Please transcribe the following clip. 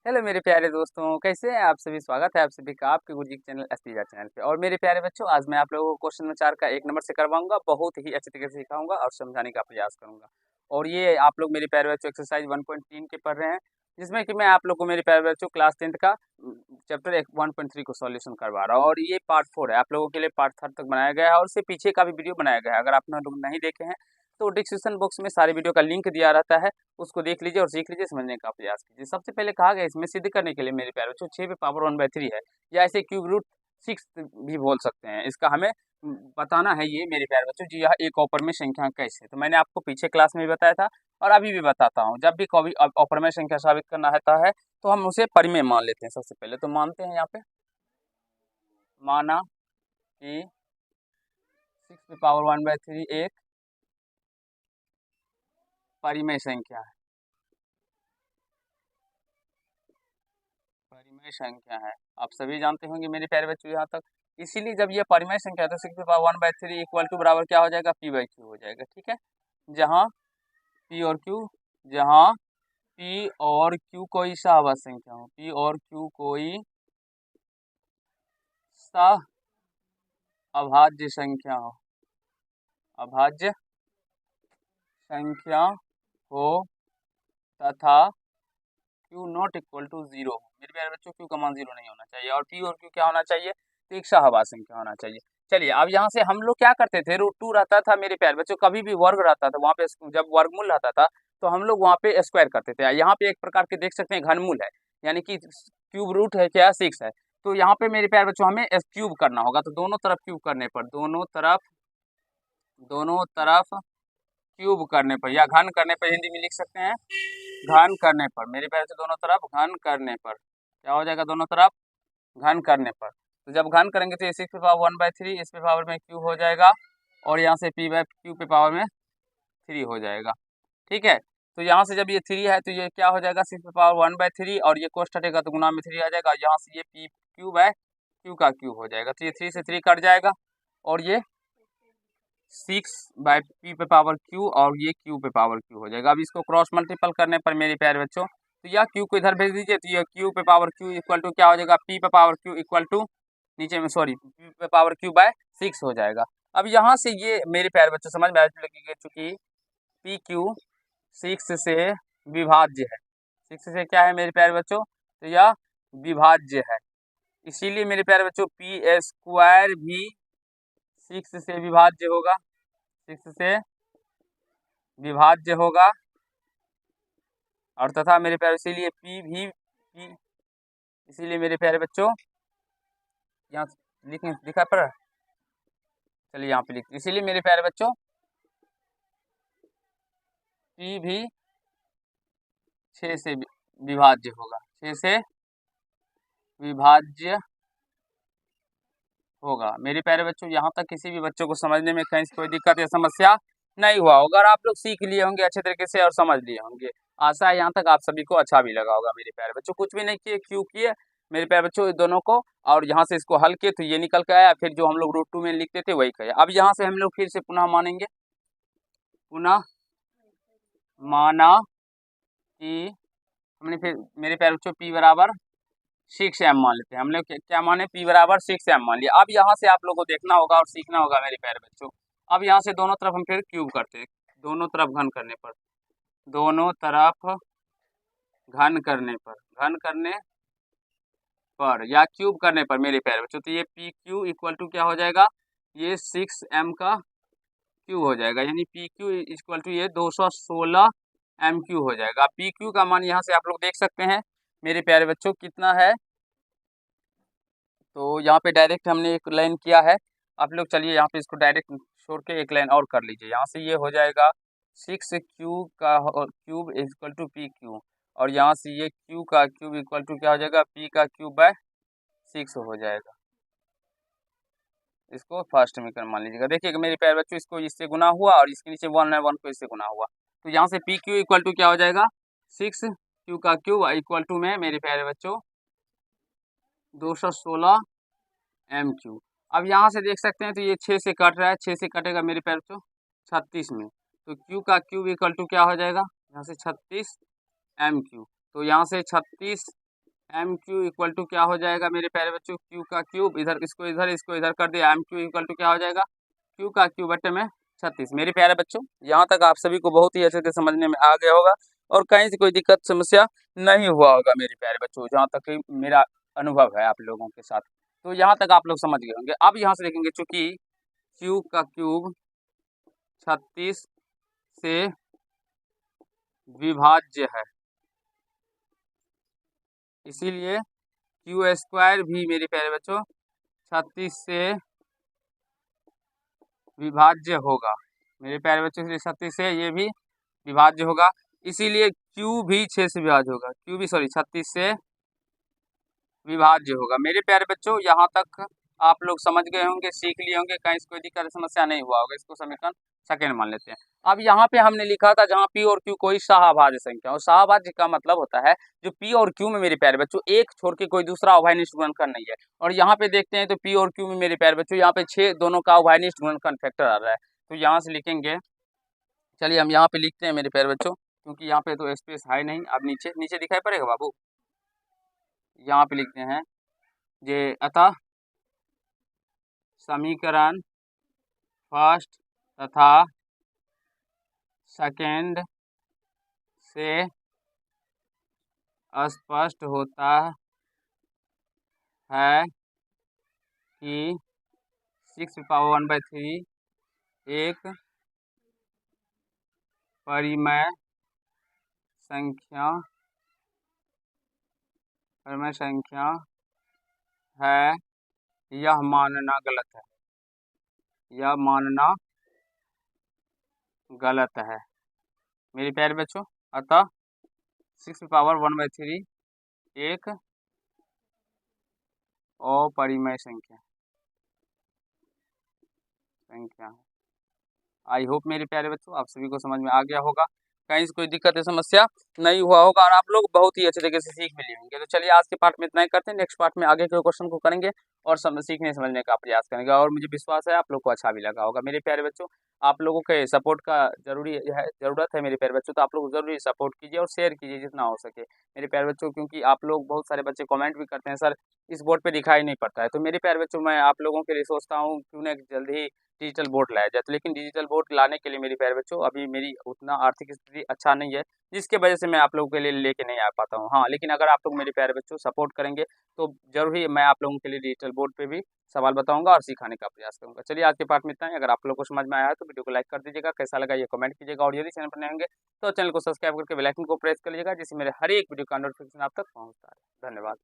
Hello मेरे प्यारे दोस्तों, कैसे हैं आप सभी। स्वागत है आप सभी का आपके गुरुजी के चैनल एसपीजा चैनल पे। और मेरे प्यारे बच्चों, आज मैं आप लोगों को क्वेश्चन नंबर 4 का 1 नंबर से करवाऊंगा। बहुत ही अच्छे तरीके से सिखाऊंगा और समझाने का प्रयास करूंगा। और ये आप लोग मेरे प्यारे बच्चों एक्सरसाइज 1.3 के पढ़ रहे हैं, जिसमें कि मैं आप लोग को मेरे प्यारे बच्चों क्लास 10th का चैप्टर 1.3 को सॉल्यूशन करवा रहा हूँ। और ये पार्ट 4 है, आप लोगों के लिए पार्ट 3 तक बनाया गया है और उससे पीछे का भी वीडियो बनाया गया है। अगर आपने लोग नहीं देखे हैं तो डिस्क्रिप्शन बॉक्स में सारे वीडियो का लिंक दिया रहता है, उसको देख लीजिए और सीख लीजिए, समझने का प्रयास कीजिए। सबसे पहले कहा गया इसमें सिद्ध करने के लिए मेरे प्यारे बच्चों 6 पे पावर 1/3 है, या ऐसे क्यूब रूट 6 भी बोल सकते हैं। इसका हमें बताना है ये मेरे प्यारे बच्चों जी, यह एक ऑपर में संख्या कैसे। तो मैंने आपको पीछे क्लास में भी बताया था और अभी भी बताता हूँ। जब भी कभी ऑपर में संख्या साबित करना रहता है तो हम उसे परिमेय मान लेते हैं। सबसे पहले तो मानते हैं, यहाँ पे माना कि 6 पे पावर 1/3 एक परिमेय संख्या है, परिमेय संख्या है। आप सभी जानते होंगे मेरे प्यारे बच्चों यहाँ तक। इसीलिए जब ये परिमेय संख्या है तो 6 पावर 1/3 इक्वल टू बराबर क्या हो जाएगा, p/q हो जाएगा। ठीक है, जहाँ p और q, जहाँ p और q कोई सह संख्या हो, p और q कोई सह अभाज्य संख्या हो, अभाज्य संख्या हो तथा q नॉट इक्वल टू 0 हो। मेरे प्यारे बच्चों q का मान 0 नहीं होना चाहिए और p और q क्या होना चाहिए, तो एक सहअभाज्य संख्या होना चाहिए। चलिए, अब यहाँ से हम लोग क्या करते थे, √2 रहता था मेरे प्यारे बच्चों, कभी भी वर्ग रहता था वहाँ पे, जब वर्गमूल रहता था तो हम लोग वहाँ पे स्क्वायर करते थे। यहाँ पे एक प्रकार के देख सकते हैं घनमूल है, यानी कि क्यूब रूट है क्या 6 है। तो यहाँ पे मेरे प्यारे बच्चों हमें क्यूब करना होगा, तो दोनों तरफ क्यूब करने पर, दोनों तरफ क्यूब करने पर या घन करने पर हिंदी में लिख सकते हैं, घन करने पर। मेरे प्यारे से दोनों तरफ घन करने पर क्या हो जाएगा, दोनों तरफ घन करने पर। तो जब घन करेंगे तो ये 6 पे पावर 1/3 इस पे पावर में क्यू हो जाएगा और यहाँ से p/q पे पावर में 3 हो जाएगा। ठीक है, तो यहाँ से जब ये 3 है तो ये क्या हो जाएगा, 6 पे पावर 1/3 और ये कोष्ठ हटेगा तो गुना में 3 आ जाएगा। यहाँ से ये p/q का क्यूब हो जाएगा, तो ये 3 से 3 कट जाएगा और ये 6/p पे पावर q और ये q पे पावर q हो जाएगा। अब इसको क्रॉस मल्टीपल करने पर मेरे प्यारे बच्चों, तो यह q को इधर भेज दीजिए, तो ये q पे पावर q इक्वल टू क्या हो जाएगा, p पे पावर q इक्वल टू नीचे में सॉरी p पे पावर q/6 हो जाएगा। अब यहाँ से ये मेरे प्यारे बच्चों समझ में आ चुकी pq 6 से विभाज्य है, 6 से क्या है मेरे प्यारे बच्चों, तो यह विभाज्य है। इसीलिए मेरे प्यारे बच्चों p² भी 6 से विभाज्य होगा, 6 से विभाज्य होगा। और तथा मेरे प्यारे इसीलिए इसीलिए मेरे प्यारे बच्चों यहाँ लिखा पर, चलिए यहाँ पे लिख, इसीलिए मेरे प्यारे बच्चों p भी 6 से विभाज्य होगा, 6 से विभाज्य होगा। मेरे प्यारे बच्चों यहाँ तक किसी भी बच्चों को समझने में कहीं कोई दिक्कत या समस्या नहीं हुआ होगा, और आप लोग सीख लिए होंगे अच्छे तरीके से और समझ लिए होंगे। आशा है यहाँ तक आप सभी को अच्छा भी लगा होगा। मेरे प्यारे बच्चों कुछ भी नहीं किए, क्यों किए मेरे प्यारे बच्चों दोनों को, और यहाँ से इसको हल किए तो ये निकल के आया, फिर जो हम लोग √2 में लिखते थे वही किया। अब यहाँ से हम लोग फिर से पुनः मानेंगे, पुनः माना कि हमने फिर मेरे प्यारे बच्चों p बराबर 6m मान लेते हैं। हम लोग क्या माने, p बराबर 6m मान लिया। अब यहाँ से आप लोगों को देखना होगा और सीखना होगा मेरे प्यारे बच्चों। अब यहाँ से दोनों तरफ हम फिर क्यूब करते हैं, दोनों तरफ घन करने पर, दोनों तरफ घन करने पर, घन करने पर या क्यूब करने पर मेरे प्यारे बच्चों, तो ये pq इक्वल टू क्या हो जाएगा, ये 6m का क्यूब हो जाएगा, यानी pq इक्वल टू ये 216m³ हो जाएगा। pq का मान यहाँ से आप लोग देख सकते हैं मेरे प्यारे बच्चों कितना है, तो यहाँ पे डायरेक्ट हमने एक लाइन किया है। आप लोग चलिए यहाँ पे इसको डायरेक्ट छोड़ के एक लाइन और कर लीजिए। यहाँ से ये हो जाएगा 6q का क्यूब इक्वल टू pq, और यहाँ से ये q का क्यूब इक्वल टू क्या हो जाएगा, p का क्यूब/6 हो जाएगा। इसको फर्स्ट में कर मान लीजिएगा। देखिएगा मेरे प्यारे बच्चों, इसको इससे गुना हुआ और इसके नीचे 1 है, 1 को इससे गुना हुआ, तो यहाँ से pq इक्वल टू क्या हो जाएगा, 6q का क्यूब इक्वल टू में मेरे प्यारे बच्चों 216m³। अब यहाँ से देख सकते हैं तो ये 6 से कट रहा है, 6 से कटेगा मेरे प्यारे बच्चों 36 में, तो q का क्यूब इक्वल टू क्या हो जाएगा, यहाँ से 36m³। तो यहाँ से 36 एम क्यू इक्वल टू क्या हो जाएगा मेरे प्यारे बच्चों, क्यू का क्यूब, इधर इसको इधर कर दिया, एम क्यू इक्वल टू क्या हो जाएगा, क्यू का क्यूब बटे में 36। मेरे प्यारे बच्चों यहाँ तक आप सभी को बहुत ही अच्छे से समझने में आ गया होगा और कहीं से कोई दिक्कत समस्या नहीं हुआ होगा मेरे प्यारे बच्चों, जहाँ तक कि मेरा अनुभव है आप लोगों के साथ। तो यहाँ तक आप लोग समझ गए होंगे। अब यहाँ से देखेंगे, चूंकि क्यू का क्यूब 36 से विभाज्य है, इसीलिए क्यू स्क्वायर भी मेरे प्यारे बच्चों 36 से विभाज्य होगा मेरे प्यारे बच्चों, इसलिए 36 से ये भी विभाज्य होगा, इसीलिए क्यू भी 6 से विभाज्य होगा, क्यू भी सॉरी 36 से विभाज्य होगा। मेरे प्यारे बच्चों यहाँ तक आप लोग समझ गए होंगे, सीख लिए होंगे, कहीं से कोई दिक्कत समस्या नहीं हुआ होगा। इसको समीकरण सेकेंड मान लेते हैं। अब यहाँ पे हमने लिखा था जहाँ पी और क्यू कोई सहभाज्य संख्या, और सहभाज्य का मतलब होता है जो पी और क्यू में मेरे प्यारे बच्चों एक छोड़ के कोई दूसरा अभाज्यनिष्ठ गुणनखंड नहीं है। और यहाँ पे देखते हैं तो पी और क्यू में मेरे प्यारे बच्चों यहाँ पे 6 दोनों का अभाज्यनिष्ठ गुणनखंड फैक्टर आ रहा है। तो यहाँ से लिखेंगे, चलिए हम यहाँ पे लिखते हैं मेरे प्यारे बच्चों, क्योंकि यहाँ पे तो स्पेस है नहीं। अब नीचे नीचे दिखाई पड़ेगा बाबू, यहाँ पे लिखते हैं जे अतः समीकरण फर्स्ट तथा सेकेंड से स्पष्ट होता है कि 6⁻⁴ एक परिमेय संख्या है, यह मानना गलत है, यह मानना गलत है मेरे प्यारे बच्चों। अतः 6⁻⁴ एक अपरिमेय संख्या है। आई होप मेरे प्यारे बच्चों आप सभी को समझ में आ गया होगा, कहीं से कोई दिक्कत या समस्या नहीं हुआ होगा और आप लोग बहुत ही अच्छे तरीके से सीख भी लिए होंगे। तो चलिए आज के पार्ट में इतना ही करते हैं, नेक्स्ट पार्ट में आगे के क्वेश्चन को करेंगे और सीखने समझने का प्रयास करेंगे, और मुझे विश्वास है आप लोग को अच्छा भी लगा होगा। मेरे प्यारे बच्चों आप लोगों के सपोर्ट का ज़रूरत है मेरे प्यारे बच्चों, तो आप लोग ज़रूरी सपोर्ट कीजिए और शेयर कीजिए जितना हो सके मेरे प्यारे बच्चों, क्योंकि आप लोग बहुत सारे बच्चे कमेंट भी करते हैं सर इस बोर्ड पे दिखाई नहीं पड़ता है। तो मेरे प्यारे बच्चों मैं आप लोगों के लिए सोचता हूँ क्यों ना जल्द ही डिजिटल बोर्ड लाया जाए, तो लेकिन डिजिटल बोर्ड लाने के लिए मेरे प्यारे बच्चों अभी मेरी उतना आर्थिक स्थिति अच्छा नहीं है, जिसके वजह से मैं आप लोगों के लिए लेके नहीं आ पाता हूँ। हाँ, लेकिन अगर आप लोग मेरे प्यारे बच्चों सपोर्ट करेंगे तो जरूर ही मैं आप लोगों के लिए डिजिटल बोर्ड पे भी सवाल बताऊंगा और सिखाने का प्रयास करूंगा। चलिए आज के पार्ट में इतना ही। अगर आप लोग को समझ में आया है तो वीडियो को लाइक कर दीजिएगा, कैसा लगा ये कमेंट कीजिएगा, और यदि चैनल पर नए होंगे तो चैनल को सब्सक्राइब करके बेल आइकन को प्रेस कर लीजिएगा, जिससे मेरे हर एक वीडियो का नोटिफिकेशन आप तक पहुंचता है। धन्यवाद।